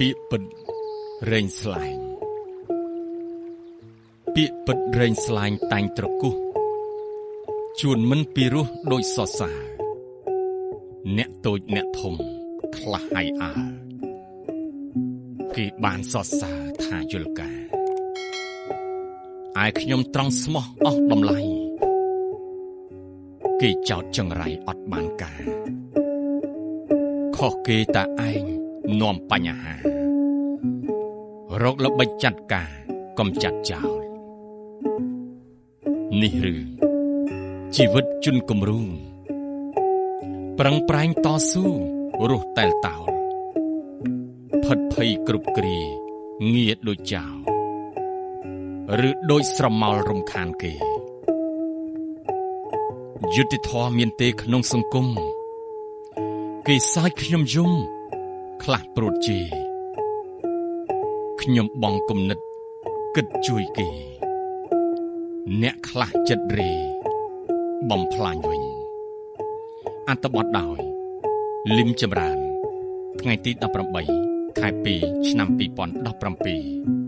ពាក្យពិតរែងស្លែងពាក្យពិតរែងស្លែងតែងត្រគោះជួនមិនពីរោះដូចសរសើរអ្នកតូចអ្នកធំខ្លះហើយអើគេបានសរសើរថាយល់ការឯខ្ញុំត្រង់ស្មោះអស់តម្លៃគេចោទចង្រៃអត់បានការខុសគេតាឯងនាំបញ្ហារកល្បិចចាត់ការកំចាត់ចោលនេះឬជីវិតជនគំរូប្រឹងប្រែងតស៊ូរស់តែលតោលផិតភ័យគ្រប់គ្រាងារដូចចោលឬដូចស្រមោលរំខានគេយុត្តិធម៌មានទេក្នុងសង្គមគេសើចខ្ញុំយំខ្លះព្រួតជេរខ្ញុំបងគំនិតគិតជួយគេអ្នកខ្លះចិត្តរេបំផ្លាញវិញអត្ថបទដោយលឹមចម្រើនថ្ងៃទី18ខែ2ឆ្នាំ2017